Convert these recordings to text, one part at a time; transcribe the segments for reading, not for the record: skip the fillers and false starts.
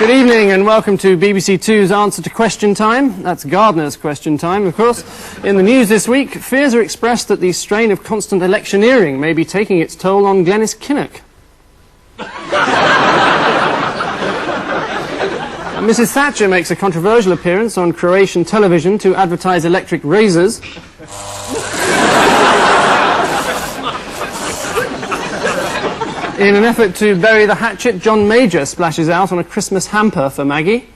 Good evening and welcome to BBC Two's Answer to Question Time. That's Gardner's Question Time, of course. In the news this week, fears are expressed that the strain of constant electioneering may be taking its toll on Glenys Kinnock. Mrs Thatcher makes a controversial appearance on Croatian television to advertise electric razors. In an effort to bury the hatchet, John Major splashes out on a Christmas hamper for Maggie.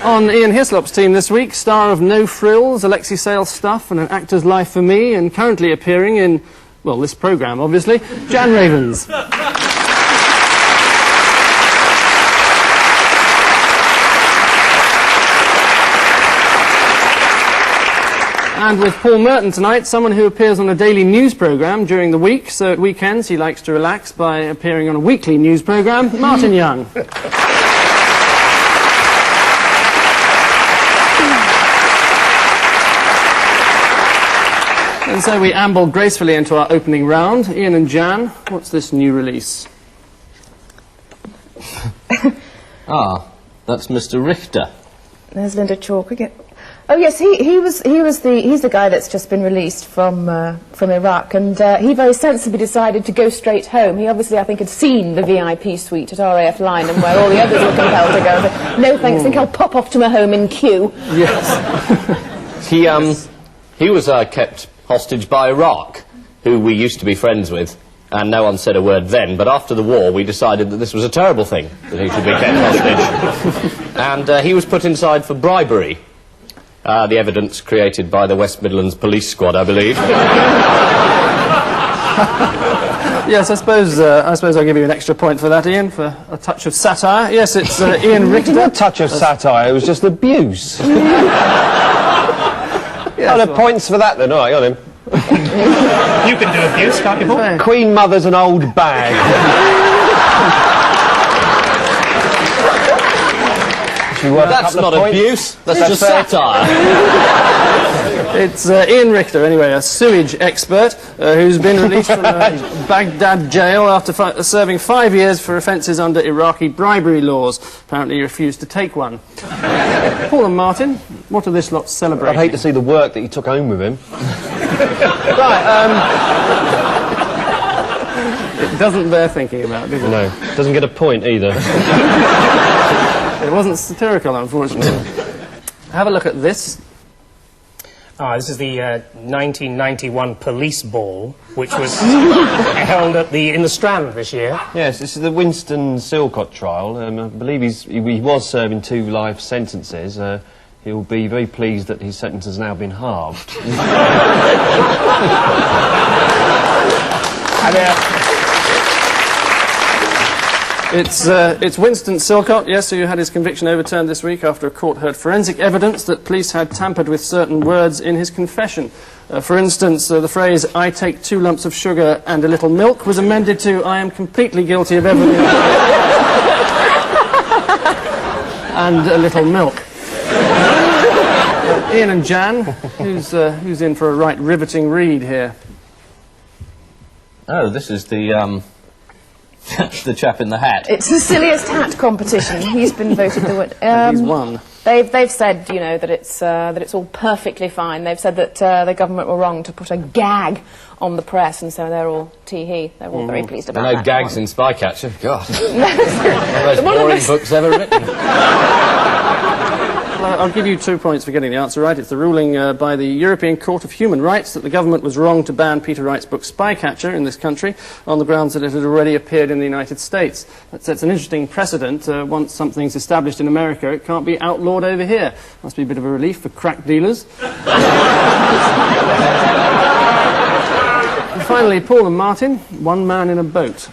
On Ian Hislop's team this week, star of No Frills, Alexei Sale's Stuff and An Actor's Life for Me, and currently appearing in, well, this programme, obviously, Jan Ravens. And with Paul Merton tonight, someone who appears on a daily news programme during the week, so at weekends he likes to relax by appearing on a weekly news programme, Martin Young. And so we amble gracefully into our opening round. Ian and Jan, what's this new release? That's Mr. Richter. There's Linda Chalk again. Oh yes, he's the guy that's just been released from Iraq, and he very sensibly decided to go straight home. He obviously, I think, had seen the VIP suite at RAF Lynham where all the others were compelled to go. But no thanks, I think I'll pop off to my home in Kew. Yes. He was kept hostage by Iraq, who we used to be friends with, and no one said a word then, but after the war we decided that this was a terrible thing, that he should be kept hostage. And he was put inside for bribery. The evidence created by the West Midlands Police Squad, I believe. Yes, I suppose I'll give you an extra point for that, Ian, for a touch of satire. Yes, it's Ian Richter. It wasn't a touch of satire, it was just abuse. Yes, oh, the points for that then, all right, on him. You can do abuse, can't you, Paul? Queen Mother's an old bag. That's not abuse, that's just satire. It's Ian Richter, anyway, a sewage expert who's been released from Baghdad jail after serving 5 years for offences under Iraqi bribery laws. Apparently he refused to take one. Paul and Martin, what are this lot celebrating? I'd hate to see the work that he took home with him. It doesn't bear thinking about, does it? No, doesn't get a point either. It wasn't satirical, unfortunately. Have a look at this. This is the 1991 police ball, which was held at in the Strand this year. Yes, this is the Winston Silcott trial. I believe he was serving 2 life sentences. He'll be very pleased that his sentence has now been halved. It's Winston Silcott, yes, who had his conviction overturned this week after a court heard forensic evidence that police had tampered with certain words in his confession. For instance, the phrase, "I take 2 lumps of sugar and a little milk," was amended to, "I am completely guilty of everything and a little milk." Ian and Jan, who's in for a right riveting read here? Oh, this is the chap in the hat. It's the silliest hat competition. He's been voted the winner. He's won. They've said, you know, that it's all perfectly fine. They've said that the government were wrong to put a gag on the press, and so they're all tee-hee. They're all very pleased about that. No gags in Spycatcher. God. One of the most boring books ever written. I'll give you 2 points for getting the answer right. It's the ruling by the European Court of Human Rights that the government was wrong to ban Peter Wright's book Spycatcher in this country on the grounds that it had already appeared in the United States. That sets an interesting precedent. Once something's established in America, it can't be outlawed over here. Must be a bit of a relief for crack dealers. And finally, Paul and Martin, One Man in a Boat.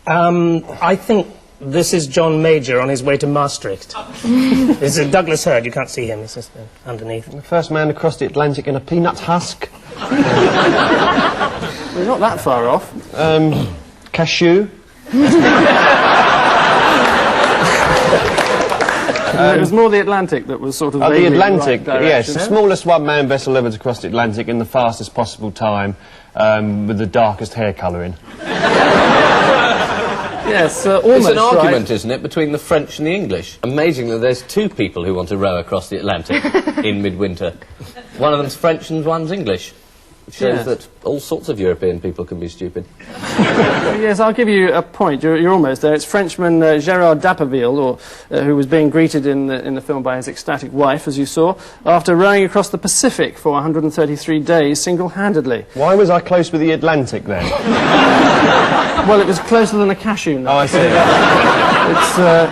I think this is John Major on his way to Maastricht. This is Douglas Hurd, you can't see him, he's just underneath. The first man across the Atlantic in a peanut husk. We're not that far off. Cashew. It was more the Atlantic that was sort of the vaguely in the right Atlantic, direction, yes. The eh? smallest one-man vessel ever to cross the Atlantic in the fastest possible time, with the darkest hair colouring. Yes, almost It's an argument, right. isn't it, between the French and the English? Amazing that there's two people who want to row across the Atlantic in midwinter. One of them's French and one's English. It shows Yes. that all sorts of European people can be stupid. Yes, I'll give you a point. You're almost there. It's Frenchman Gérard d'Appeville, who was being greeted in the film by his ecstatic wife, as you saw, after rowing across the Pacific for 133 days single-handedly. Why was I close with the Atlantic then? Well, it was closer than a cashew nut. Oh, I see.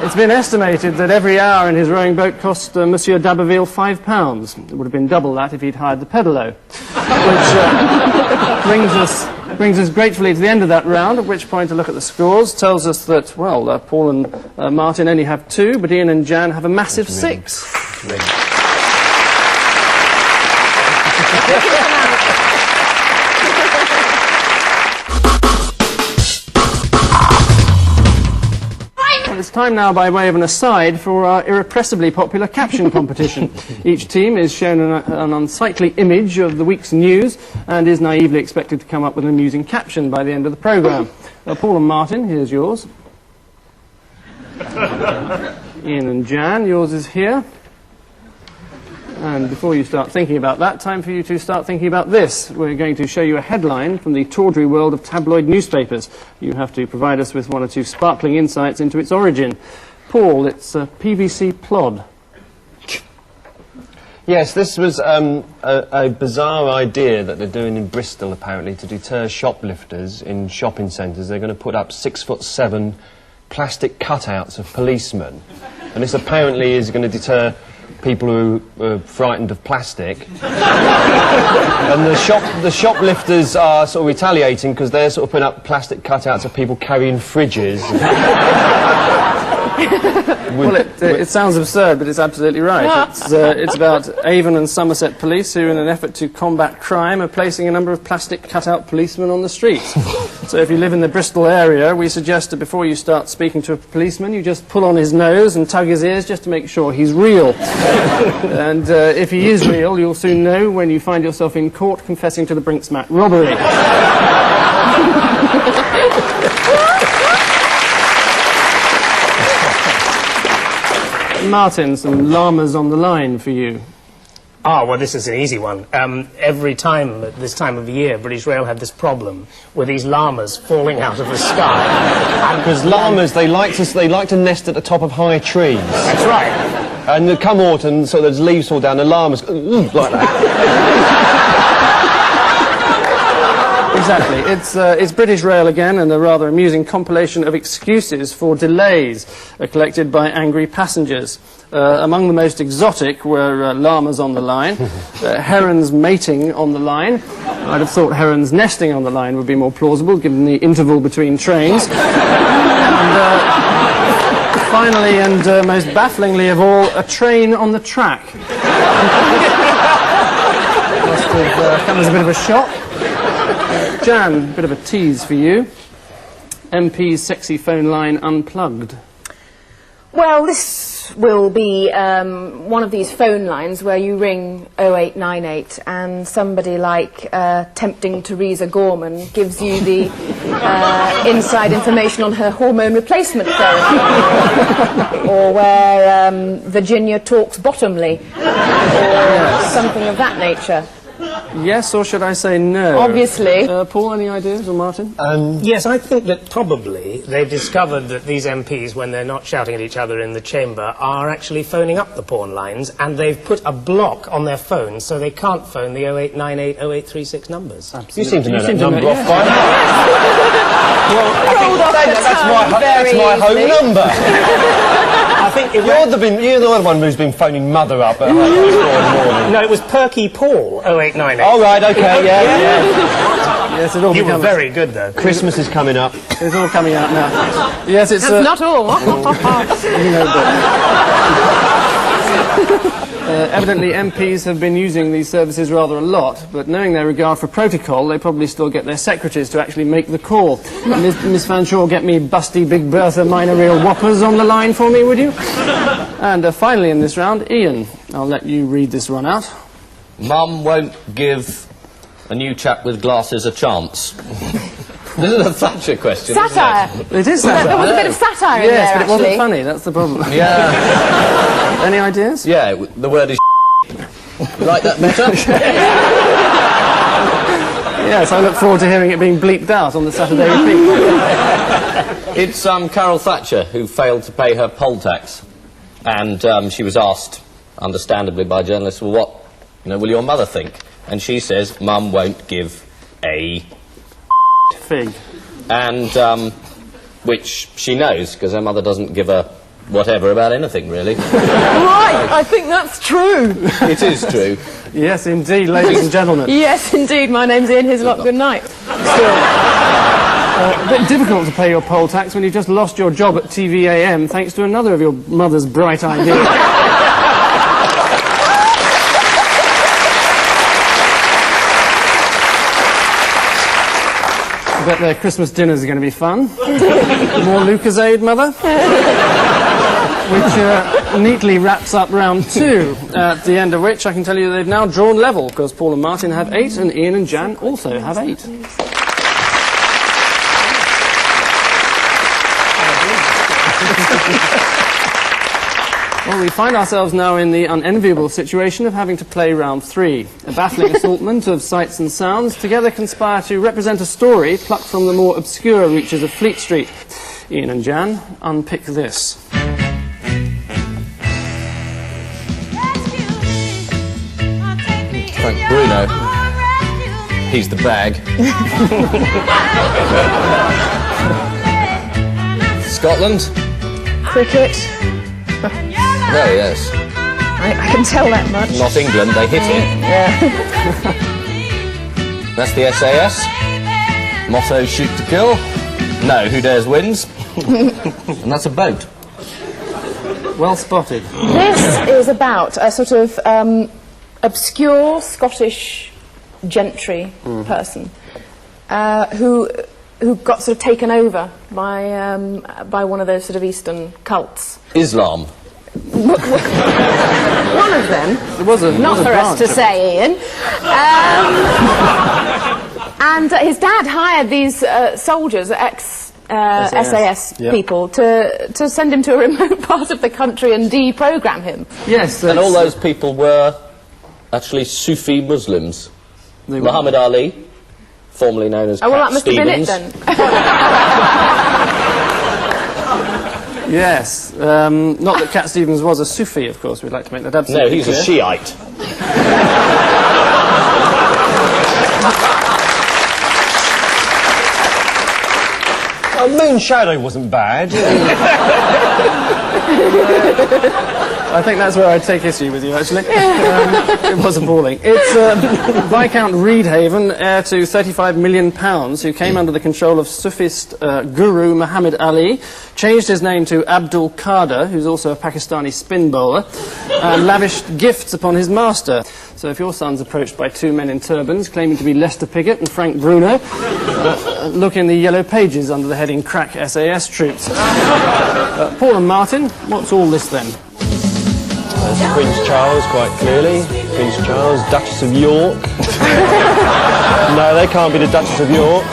It's been estimated that every hour in his rowing boat cost Monsieur d'Abbeville £5. It would have been double that if he'd hired the pedalo. Which brings us gratefully to the end of that round, at which point a look at the scores tells us that, well, Paul and Martin only have 2, but Ian and Jan have a massive 6. Well, it's time now, by way of an aside, for our irrepressibly popular caption competition. Each team is shown an unsightly image of the week's news and is naively expected to come up with an amusing caption by the end of the programme. Paul and Martin, here's yours. Ian and Jan, yours is here. And before you start thinking about that, time for you to start thinking about this. We're going to show you a headline from the tawdry world of tabloid newspapers. You have to provide us with one or two sparkling insights into its origin. Paul, it's a PVC plod. Yes, this was a bizarre idea that they're doing in Bristol, apparently, to deter shoplifters in shopping centres. They're going to put up 6'7" plastic cutouts of policemen. And this apparently is going to deter people who are frightened of plastic. And the shoplifters are sort of retaliating because they're sort of putting up plastic cutouts of people carrying fridges. Well, it sounds absurd, but it's absolutely right. It's about Avon and Somerset police who, in an effort to combat crime, are placing a number of plastic cutout policemen on the streets. So if you live in the Bristol area, we suggest that before you start speaking to a policeman, you just pull on his nose and tug his ears just to make sure he's real. And if he is real, you'll soon know when you find yourself in court confessing to the Brinksmat robbery. Martin, some llamas on the line for you. Ah, well, this is an easy one. Every time at this time of the year, British Rail have this problem with these llamas falling out of the sky. Because llamas, they like to nest at the top of high trees. That's right. And come autumn, so there's leaves fall down, the llamas go, like that. Exactly. It's British Rail again, and a rather amusing compilation of excuses for delays collected by angry passengers. Among the most exotic were llamas on the line, herons mating on the line. I'd have thought herons nesting on the line would be more plausible, given the interval between trains. And finally, and most bafflingly of all, a train on the track. Must have come as a bit of a shock. Jan, a bit of a tease for you. MP's sexy phone line unplugged. Well, this will be one of these phone lines where you ring 0898 and somebody like tempting Theresa Gorman gives you the inside information on her hormone replacement therapy. Or where Virginia talks bottomly. Or something of that nature. Yes, or should I say no? Obviously. Paul, any ideas, or Martin? Yes, I think that probably they've discovered that these MPs, when they're not shouting at each other in the chamber, are actually phoning up the porn lines, and they've put a block on their phones so they can't phone the 0898 0836 numbers. Absolutely. You seem to know that seem to number know, off yes. by now. Well, that's my home number. I think it You're the one who's been phoning Mother up at 4 in the morning. No, it was Perky Paul, 0898. All right, okay, yeah. Yes, it all You were becomes... very good, though. Christmas is coming up. It's all coming out now. Yes, it's... That's not all. you know, but... Evidently, MPs have been using these services rather a lot, but knowing their regard for protocol, they probably still get their secretaries to actually make the call. Miss Fanshawe, get me busty Big Bertha minor reel whoppers on the line for me, would you? And finally in this round, Ian, I'll let you read this one out. Mum won't give a new chap with glasses a chance. This is a Thatcher question, Satire. isn't It is satire. There was a bit of satire in Yes, there, but it wasn't actually. funny, that's the problem. it? Yeah. Any ideas? Yeah, the word is You like that better? Yes, I look forward to hearing it being bleeped out on the Saturday repeat. It's Carol Thatcher who failed to pay her poll tax. And she was asked, understandably by journalists, well, what, will your mother think? And she says, Mum won't give a Fig. and which she knows, because her mother doesn't give a whatever about anything, really. Right, I think that's true. It is true. Yes, indeed, ladies and gentlemen. Yes, indeed. My name's Ian Hislop. Good night. A bit difficult to pay your poll tax when you've just lost your job at TVAM thanks to another of your mother's bright ideas. I bet their Christmas dinners are going to be fun. More Lucasade, Mother? Which neatly wraps up round 2, at the end of which I can tell you they've now drawn level, because Paul and Martin have 8, and Ian and Jan also have 8. Well, we find ourselves now in the unenviable situation of having to play round 3. A baffling assortment of sights and sounds together conspire to represent a story plucked from the more obscure reaches of Fleet Street. Ian and Jan, unpick this. Frank Bruno. He's the bag. Scotland? Cricket. No, yes. I can tell that much. Not England, they hit it. Yeah. That's the SAS. Motto, shoot to kill. No, who dares wins. And that's a boat. Well spotted. This is about a sort of obscure Scottish gentry person who got sort of taken over by one of those sort of Eastern cults. Islam. One of them. It was a Not for us to branch. say, Ian. And his dad hired these soldiers, SAS Yep. people, to send him to a remote part of the country and deprogram him. Yes, And all those people were actually Sufi Muslims. they were. Muhammad Ali, formerly known as Oh, well, that Cat must have been it Stevens. then. Yes, not that Cat Stevens was a Sufi, of course. We'd like to make that No, absolutely he's a clear. Shiite. Moon Shadow wasn't bad. I think that's where I'd take issue with you, actually. It was appalling. It's Viscount Reedhaven, heir to £35 million, who came under the control of Sufist guru Muhammad Ali, changed his name to Abdul Qadir, who's also a Pakistani spin bowler, and lavished gifts upon his master. So if your son's approached by 2 men in turbans claiming to be Lester Piggott and Frank Bruno, look in the yellow pages under the heading Crack SAS Troops. Paul and Martin, what's all this then? There's Prince Charles, quite clearly. Prince Charles, Duchess of York. No, they can't be the Duchess of York.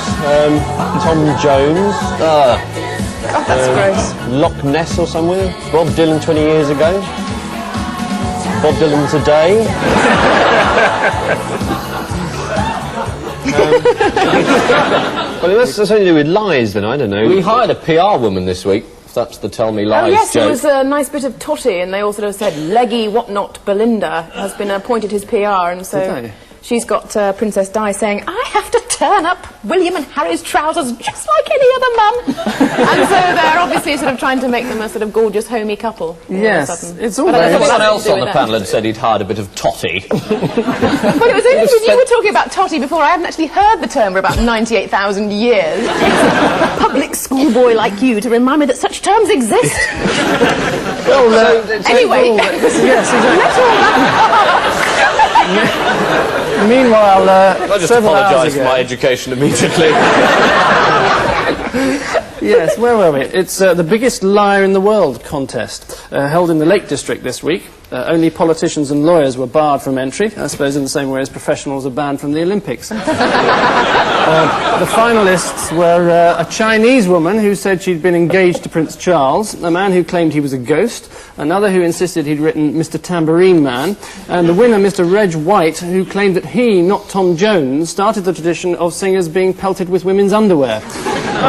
Tom Jones. God, that's gross. Loch Ness or somewhere. Bob Dylan 20 years ago. Bob Dylan today. Well, that's something to do with lies, then, I don't know. We hired a PR woman this week. If that's the tell me lies Oh yes, joke. it was a nice bit of totty, and they all sort of said, Leggy whatnot Belinda has been appointed his PR, and so Did they? she's got Princess Di saying, I have to turn up William and Harry's trousers just like any other mum. And so they're obviously sort of trying to make them a sort of gorgeous, homey couple. all of a Yes, sudden. it's all But I don't very- know what Someone that's else to do on the with panel that. had said he'd hired a bit of totty. Well, it was only because you were talking about totty before. I hadn't actually heard the term for about 98,000 years. A public schoolboy like you to remind me that such terms exist. Well, Anyway. yes, exactly. Meanwhile, I'll just several hours apologise for ago- my education immediately. Yes, where were we? It's the biggest liar in the world contest, held in the Lake District this week. Only politicians and lawyers were barred from entry, I suppose in the same way as professionals are banned from the Olympics. The finalists were a Chinese woman who said she'd been engaged to Prince Charles, a man who claimed he was a ghost, another who insisted he'd written Mr. Tambourine Man, and the winner, Mr. Reg White, who claimed that he, not Tom Jones, started the tradition of singers being pelted with women's underwear.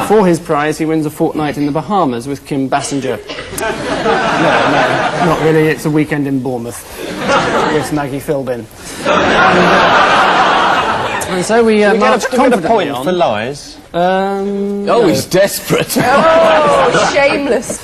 For his prize, he wins a fortnight in the Bahamas with Kim Basinger. No, not really. It's a weekend in Bournemouth with Maggie Philbin. And so we marched Do we get a confidently point on. for lies? Oh, he's desperate. Oh, shameless.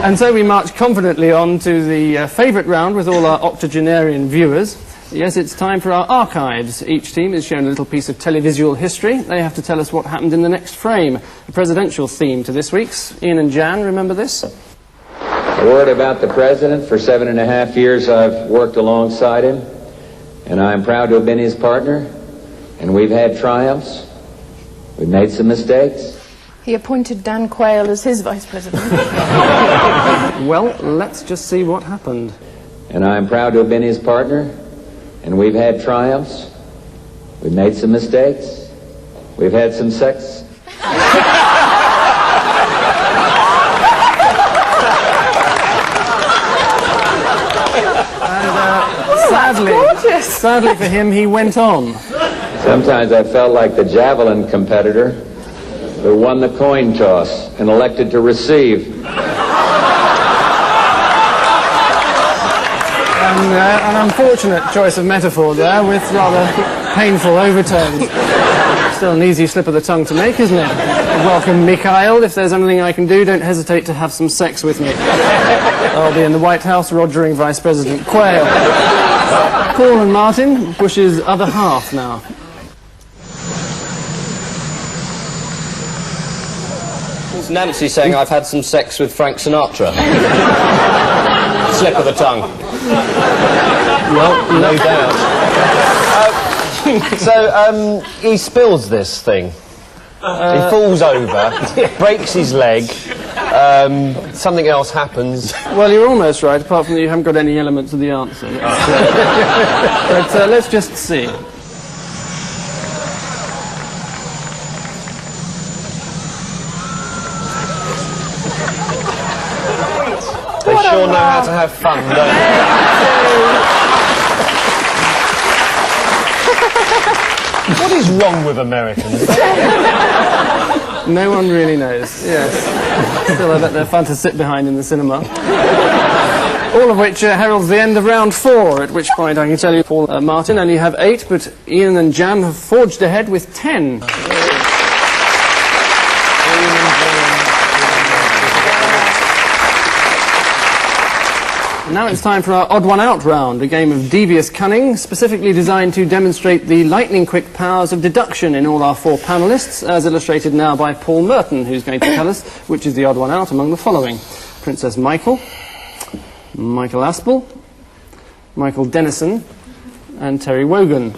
And so we march confidently on to the favourite round with all our octogenarian viewers. Yes, it's time for our archives. Each team is shown a little piece of televisual history. They have to tell us what happened in the next frame. A presidential theme to this week's. Ian and Jan, remember this? A word about the president. For 7.5 years I've worked alongside him, and I'm proud to have been his partner. And we've had triumphs. We've made some mistakes. He appointed Dan Quayle as his vice president. Well, let's just see what happened. And I'm proud to have been his partner. And we've had triumphs. We've made some mistakes. We've had some sex. Sadly for him, he went on. Sometimes I felt like the javelin competitor who won the coin toss and elected to receive. An unfortunate choice of metaphor there, with rather painful overtones. Still an easy slip of the tongue to make, isn't it? Welcome, Mikhail. If there's anything I can do, don't hesitate to have some sex with me. I'll be in the White House rogering Vice President Quayle. Paul and Martin, Bush's other half now. It's Nancy saying I've had some sex with Frank Sinatra. Slip of the tongue. Well, no doubt. So, he spills this thing. He falls over, breaks his leg, something else happens. Well, you're almost right, apart from that you haven't got any elements of the answer. But let's just see. They sure know how to have fun, don't they? What is wrong with Americans? No one really knows, yes. Still, I bet they're fun to sit behind in the cinema. All of which heralds the end of round 4, at which point I can tell you, Paul Martin only have 8, but Ian and Jan have forged ahead with 10. Now it's time for our odd one out round, a game of devious cunning, specifically designed to demonstrate the lightning-quick powers of deduction in all our 4 panellists, as illustrated now by Paul Merton, who's going to tell us which is the odd one out among the following: Princess Michael, Michael Aspel, Michael Dennison, and Terry Wogan.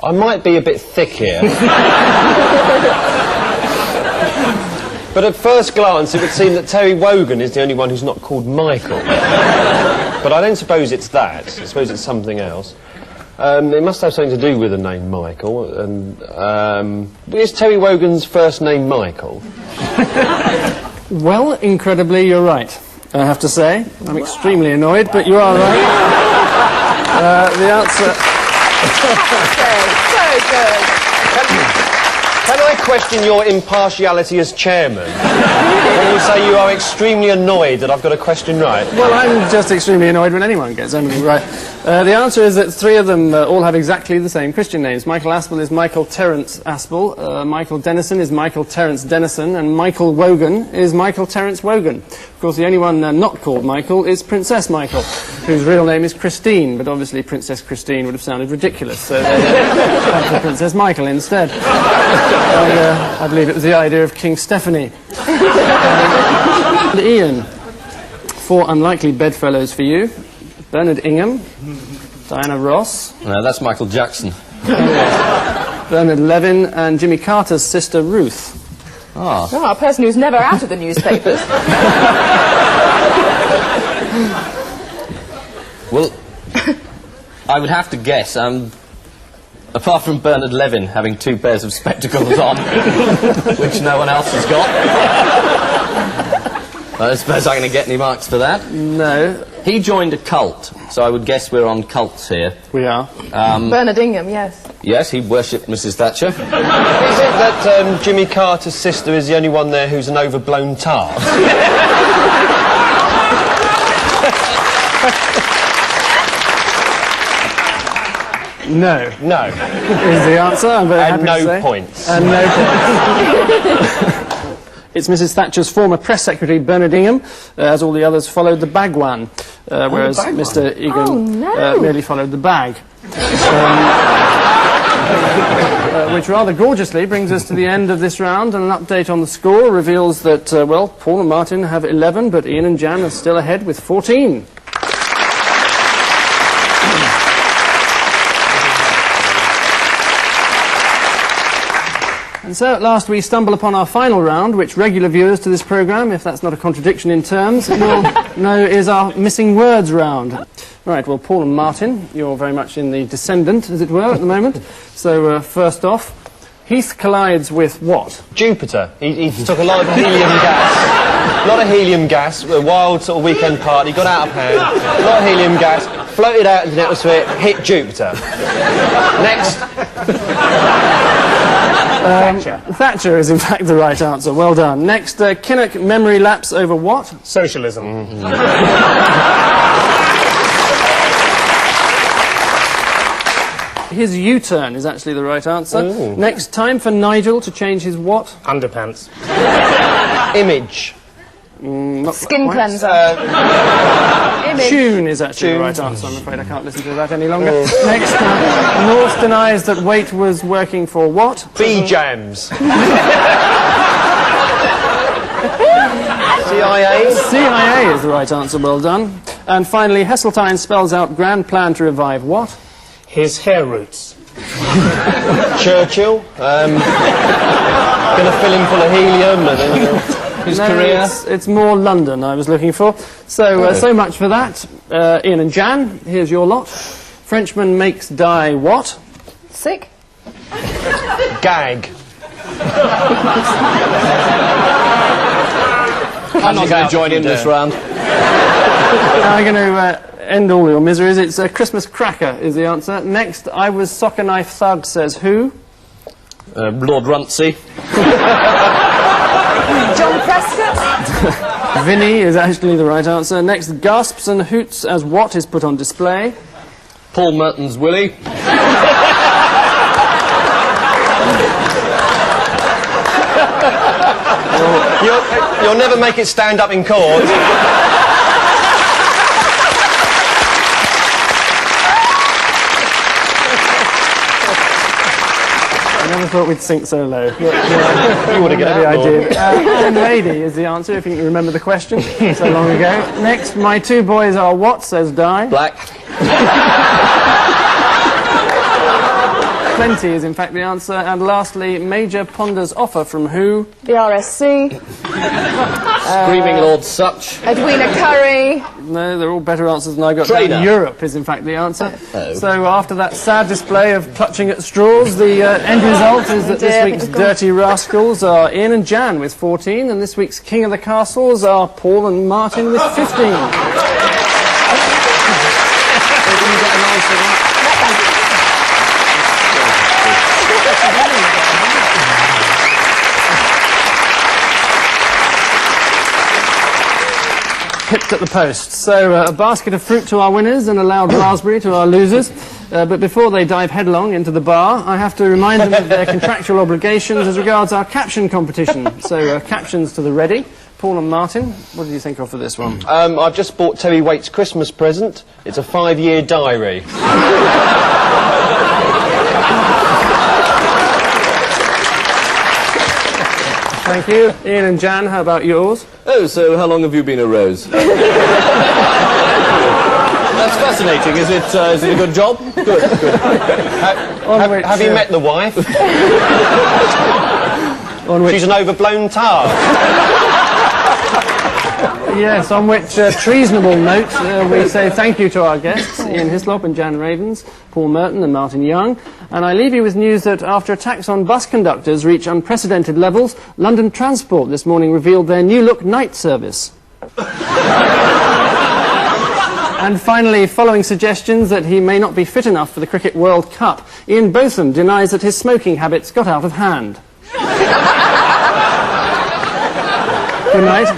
I might be a bit thick here. But at first glance, it would seem that Terry Wogan is the only one who's not called Michael. But I don't suppose it's that. I suppose it's something else. It must have something to do with the name Michael. And is Terry Wogan's first name Michael? Well, incredibly, you're right, I have to say. I'm extremely annoyed, but you are right. The answer... So good. Can I question your impartiality as chairman? When you say you are extremely annoyed that I've got a question right? Well, I'm just extremely annoyed when anyone gets anything right. The answer is that 3 of them all have exactly the same Christian names. Michael Aspel is Michael Terence Aspel, Michael Dennison is Michael Terence Dennison, and Michael Wogan is Michael Terence Wogan. Of course, the only one not called Michael is Princess Michael, whose real name is Christine, but obviously Princess Christine would have sounded ridiculous, so they went for Princess Michael instead. I believe it was the idea of King Stephanie. Ian, 4 unlikely bedfellows for you. Bernard Ingham, Diana Ross. No, that's Michael Jackson. Bernard Levin and Jimmy Carter's sister Ruth. Ah. Oh, a person who's never out of the newspapers. Well, I would have to guess, apart from Bernard Levin having 2 pairs of spectacles on, which no one else has got. I don't suppose I'm going to get any marks for that. No. He joined a cult, so I would guess we're on cults here. We are. Bernard Ingham, yes. Yes, he worshipped Mrs. Thatcher. Is it that Jimmy Carter's sister is the only one there who's an overblown tart? No. No. Is the answer. I'm very happy to say. And no points. And no points. It's Mrs. Thatcher's former press secretary, Bernard Ingham, as all the others followed the Bagwan, whereas Mr. Ingham merely followed the bag. Which rather gorgeously brings us to the end of this round, and an update on the score reveals that, well, Paul and Martin have 11, but Ian and Jan are still ahead with 14. And so at last we stumble upon our final round, which regular viewers to this programme, if that's not a contradiction in terms, will know is our missing words round. Right, well, Paul and Martin, you're very much in the descendant, as it were, at the moment. So first off, Heath collides with what? Jupiter. He took a lot of helium gas. A lot of helium gas, a wild sort of weekend party, got out of hand, a lot of helium gas, floated out into the atmosphere, hit Jupiter. Next. Thatcher is in fact the right answer. Well done. Next, Kinnock memory lapse over what? Socialism. His U-turn is actually the right answer. Ooh. Next, time for Nigel to change his what? Underpants. Image. Not Skin quite. cleanser. Image. Tune is actually the right answer. I'm afraid I can't listen to that any longer. Next, North denies that Waite was working for what? B-jams. CIA? CIA is the right answer. Well done. And finally, Heseltine spells out grand plan to revive what? His hair roots. Churchill. Gonna fill him full of helium and then... His career? It's more London I was looking for. So, so much for that. Ian and Jan, here's your lot. Frenchman makes die what? Sick. Gag. I'm not going to join in this round. Now I'm going to end all your miseries. It's a Christmas cracker is the answer. Next, I was soccer knife thug says who? Lord Runcie. John Prescott. Vinny is actually the right answer. Next, gasps and hoots as what is put on display? Paul Merton's Willie. You'll never make it stand up in court. I never thought we'd sink so low. You would have got Maybe I out, did. And lady is the answer, if you can remember the question so long ago. Next, my two boys are what, says Di? Black. Plenty is in fact the answer. And lastly, Major ponders offer from who? The RSC. Screaming Lord Such. Edwina Curry. No, they're all better answers than I got. Trader. Down. Europe is in fact the answer. Oh. So after that sad display of clutching at straws, the end result is that this week's Dirty Rascals are Ian and Jan with 14, and this week's King of the Castles are Paul and Martin with 15. Pipped at the post. So a basket of fruit to our winners and a loud raspberry to our losers. But before they dive headlong into the bar, I have to remind them of their contractual obligations as regards our caption competition. So captions to the ready. Paul and Martin, what did you think of for this one? I've just bought Terry Waite's Christmas present. It's a 5-year diary. Thank you. Ian and Jan, how about yours? Oh, so how long have you been a rose? That's fascinating. Is it a good job? Good. Have you met the wife? She's an overblown tar. Yes, on which treasonable note we say thank you to our guests, Ian Hislop and Jan Ravens, Paul Merton and Martin Young. And I leave you with news that after attacks on bus conductors reach unprecedented levels, London Transport this morning revealed their new-look night service. And finally, following suggestions that he may not be fit enough for the Cricket World Cup, Ian Botham denies that his smoking habits got out of hand. Good night.